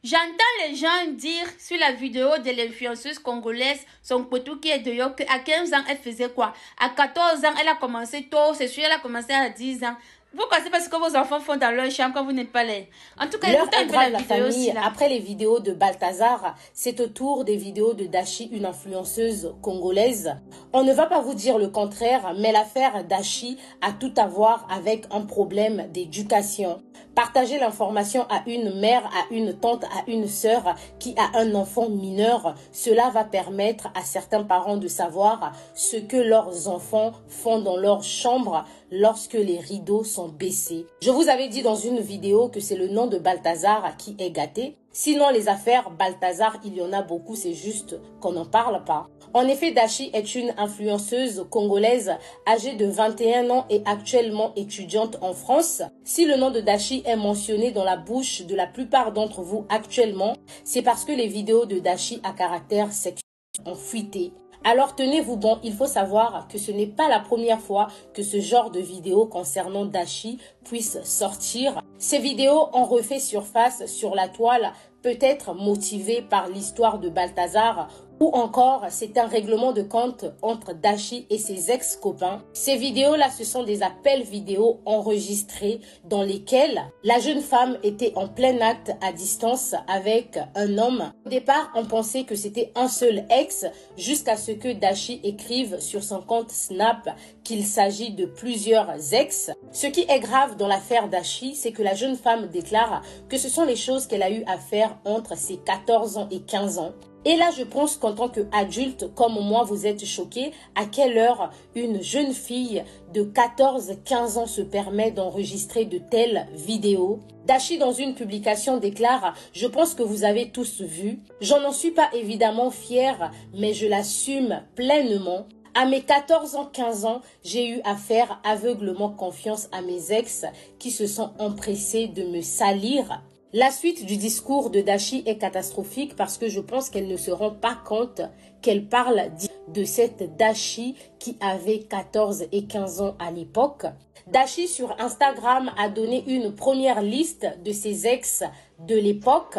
J'entends les gens dire sur la vidéo de l'influenceuse congolaise, son poteau qui est dehors, qu'à 15 ans, elle faisait quoi? À 14 ans, elle a commencé tôt, c'est sûr, elle a commencé à 10 ans. Vous pensez parce que vos enfants font dans leur chambre quand vous n'êtes pas là. En tout cas, écoutez un peu la vidéo aussi là. Après les vidéos de Balthazar, c'est au tour des vidéos de Dashi, une influenceuse congolaise. On ne va pas vous dire le contraire, mais l'affaire Dashi a tout à voir avec un problème d'éducation. Partager l'information à une mère, à une tante, à une sœur qui a un enfant mineur, cela va permettre à certains parents de savoir ce que leurs enfants font dans leur chambre lorsque les rideaux sont baissés. Je vous avais dit dans une vidéo que c'est le nom de Balthazar qui est gâté. Sinon, les affaires Balthazar, il y en a beaucoup, c'est juste qu'on n'en parle pas. En effet, Dashi est une influenceuse congolaise âgée de 21 ans et actuellement étudiante en France. Si le nom de Dashi est mentionné dans la bouche de la plupart d'entre vous actuellement, c'est parce que les vidéos de Dashi à caractère sexuel ont fuité. Alors tenez-vous bon, il faut savoir que ce n'est pas la première fois que ce genre de vidéos concernant Dashi puisse sortir. Ces vidéos ont refait surface sur la toile, peut-être motivées par l'histoire de Balthazar, ou encore c'est un règlement de compte entre Dashi et ses ex-copains. Ces vidéos-là, ce sont des appels vidéo enregistrés dans lesquels la jeune femme était en plein acte à distance avec un homme. Au départ, on pensait que c'était un seul ex jusqu'à ce que Dashi écrive sur son compte Snap qu'il s'agit de plusieurs ex. Ce qui est grave dans l'affaire Dashi, c'est que la jeune femme déclare que ce sont les choses qu'elle a eu à faire entre ses 14 ans et 15 ans. Et là, je pense qu'en tant qu'adulte, comme moi, vous êtes choqués à quelle heure une jeune fille de 14-15 ans se permet d'enregistrer de telles vidéos. Dashi, dans une publication, déclare « Je pense que vous avez tous vu. J'en n'en suis pas évidemment fière, mais je l'assume pleinement. À mes 14 ans, 15 ans, j'ai eu à faire aveuglement confiance à mes ex qui se sont empressés de me salir. » La suite du discours de Dashi est catastrophique parce que je pense qu'elle ne se rend pas compte qu'elle parle de cette Dashi qui avait 14 et 15 ans à l'époque. Dashi sur Instagram a donné une première liste de ses ex de l'époque.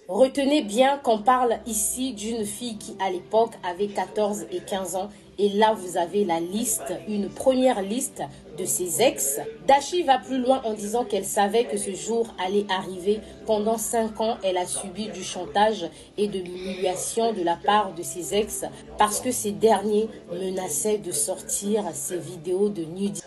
Retenez bien qu'on parle ici d'une fille qui à l'époque avait 14 et 15 ans. Et là, vous avez la liste, une première liste de ses ex. Dashi va plus loin en disant qu'elle savait que ce jour allait arriver. Pendant 5 ans, elle a subi du chantage et de l'humiliation de la part de ses ex parce que ces derniers menaçaient de sortir ces vidéos de nudité.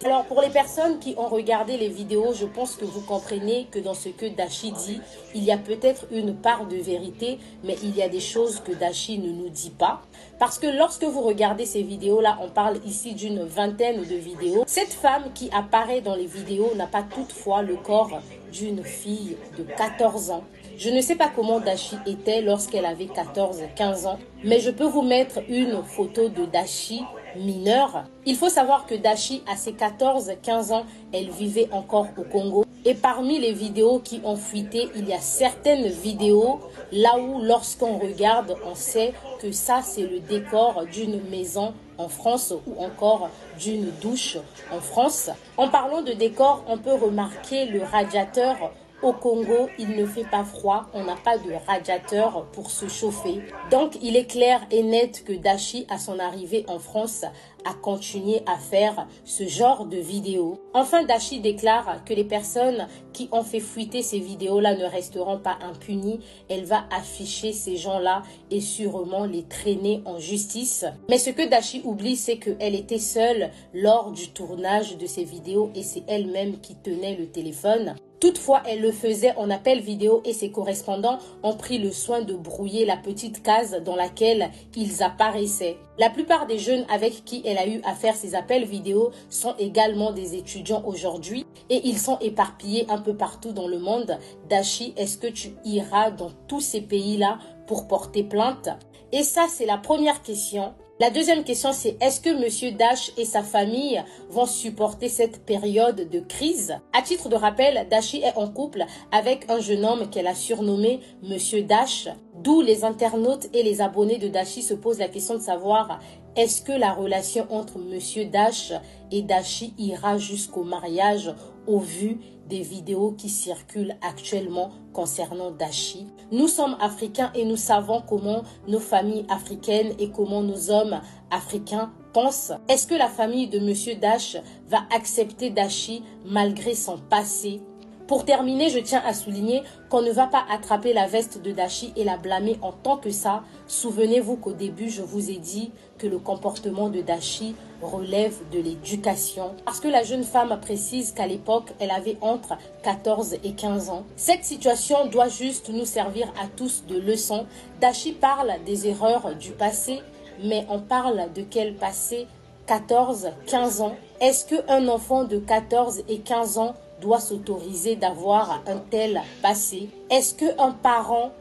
Alors pour les personnes qui ont regardé les vidéos, je pense que vous comprenez que dans ce que Dashi dit, il y a peut-être une part de vérité, mais il y a des choses que Dashi ne nous dit pas. Parce que lorsque vous regardez ces vidéos-là, on parle ici d'une vingtaine de vidéos. Cette femme qui apparaît dans les vidéos n'a pas toutefois le corps d'une fille de 14 ans. Je ne sais pas comment Dashi était lorsqu'elle avait 14-15 ans, mais je peux vous mettre une photo de Dashi mineure. Il faut savoir que Dashi, à ses 14-15 ans, elle vivait encore au Congo. Et parmi les vidéos qui ont fuité, il y a certaines vidéos là où lorsqu'on regarde, on sait que ça c'est le décor d'une maison en France ou encore d'une douche en France. En parlant de décor, on peut remarquer le radiateur. Au Congo, il ne fait pas froid, on n'a pas de radiateur pour se chauffer. Donc, il est clair et net que Dashi, à son arrivée en France, a continué à faire ce genre de vidéos. Enfin, Dashi déclare que les personnes qui ont fait fuiter ces vidéos-là ne resteront pas impunies. Elle va afficher ces gens-là et sûrement les traîner en justice. Mais ce que Dashi oublie, c'est qu'elle était seule lors du tournage de ces vidéos et c'est elle-même qui tenait le téléphone. Toutefois, elle le faisait en appel vidéo et ses correspondants ont pris le soin de brouiller la petite case dans laquelle ils apparaissaient. La plupart des jeunes avec qui elle a eu à faire ces appels vidéo sont également des étudiants aujourd'hui et ils sont éparpillés un peu partout dans le monde. Dashi, est-ce que tu iras dans tous ces pays-là pour porter plainte? Et ça, c'est la première question. La deuxième question, c'est est-ce que Monsieur Dash et sa famille vont supporter cette période de crise? À titre de rappel, Dashi est en couple avec un jeune homme qu'elle a surnommé Monsieur Dash. D'où les internautes et les abonnés de Dashi se posent la question de savoir est-ce que la relation entre Monsieur Dash et Dashi ira jusqu'au mariage au vu des vidéos qui circulent actuellement concernant Dashi. Nous sommes africains et nous savons comment nos familles africaines et comment nos hommes africains pensent. Est-ce que la famille de Monsieur Dash va accepter Dashi malgré son passé? Pour terminer, je tiens à souligner qu'on ne va pas attraper la veste de Dashi et la blâmer en tant que ça. Souvenez-vous qu'au début, je vous ai dit que le comportement de Dashi relève de l'éducation. Parce que la jeune femme précise qu'à l'époque, elle avait entre 14 et 15 ans. Cette situation doit juste nous servir à tous de leçon. Dashi parle des erreurs du passé, mais on parle de quel passé? 14, 15 ans. Est-ce qu'un enfant de 14 et 15 ans doit s'autoriser d'avoir un tel passé? Est-ce qu'un parent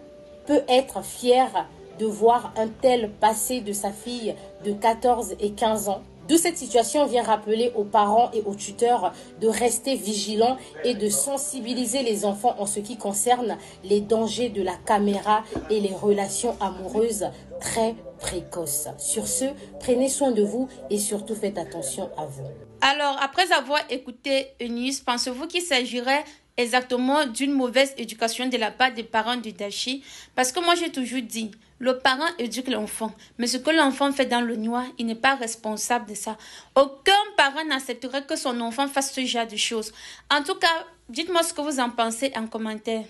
peut être fier de voir un tel passé de sa fille de 14 et 15 ans? D'où cette situation vient rappeler aux parents et aux tuteurs de rester vigilants et de sensibiliser les enfants en ce qui concerne les dangers de la caméra et les relations amoureuses très précoces. Sur ce, prenez soin de vous et surtout faites attention à vous. Alors, après avoir écouté Eunice, pensez-vous qu'il s'agirait exactement d'une mauvaise éducation de la part des parents de Dashi? Parce que moi, j'ai toujours dit, le parent éduque l'enfant, mais ce que l'enfant fait dans le noir, il n'est pas responsable de ça. Aucun parent n'accepterait que son enfant fasse ce genre de choses. En tout cas, dites-moi ce que vous en pensez en commentaire.